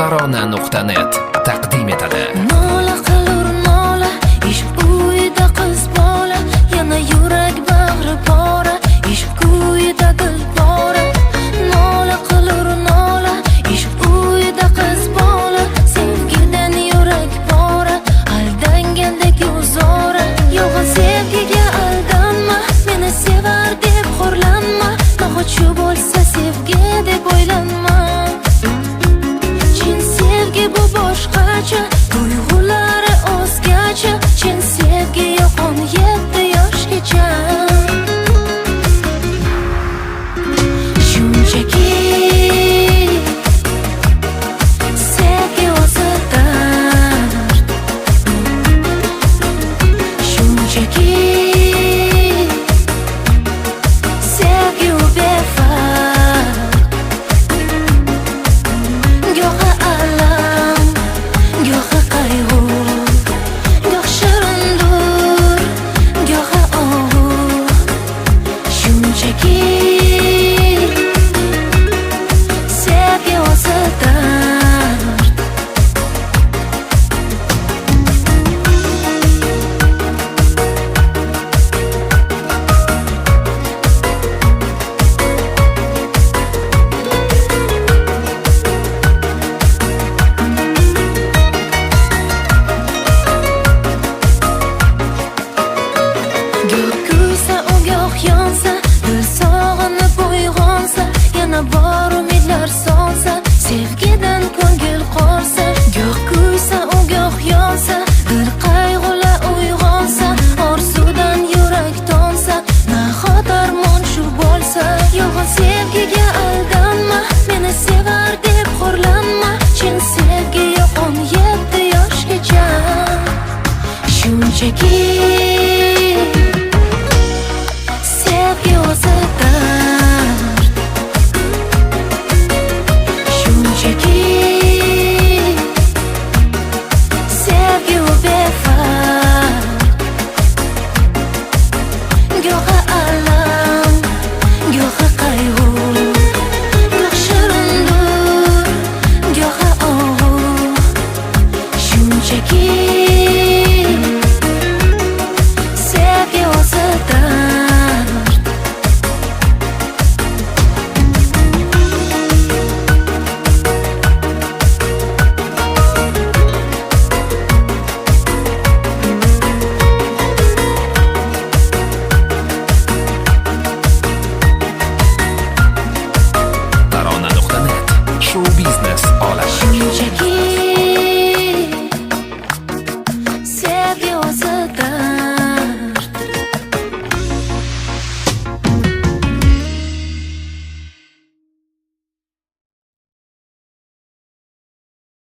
Tarona.net taqdim etadi. Nola qilur nola, ish uyda qiz bola, yana yurak bag'ri pora, ish uyda dil pora. Nola qilur nola, ish uyda qiz bola, sevgidan yurak pora, aldangandek yuzora. Yolg'on sevgiga aldanma, meni sevar deb xo'rlanma, noxush bo'lsa sevgi deb o'ylanma. Bu boshqacha, tuyg'ulari o'zgacha, chin sevgi yo'q 17 yoshgacha. Shunchaki sevgi o'zi dard, shunchaki sevgi u befarq. Go'yo alam, go'yo qayg'u, go'yo shirindur, go'yo og'u. Shunchaki sevgi o'zi dard. Go'yo kuysa, go'yo yonsa, dil sog'inib uyg'onsa, yana bor umidlar solsa, sevgidan ko'ngil qolsa. Go'yo kuysa, go'yo yonsa, dil qayg'ular uyg'onsa, orzudan yurak tonsa, nahot armon shu bo'lsa. Yolg'on sevgiga aldanma, meni sevar deb xo'rlanma, chin sevgi yo'q 17 yoshgacha. Shunchaki sevgi o'zi dard, shunchaki sevgi u befarq. Go'yo alam, go'yo qayg'u, go'yo shirindur, go'yo og'u. Shunchaki sevgi o'zi dard. Tarona.net show biznes olami. Shunchaki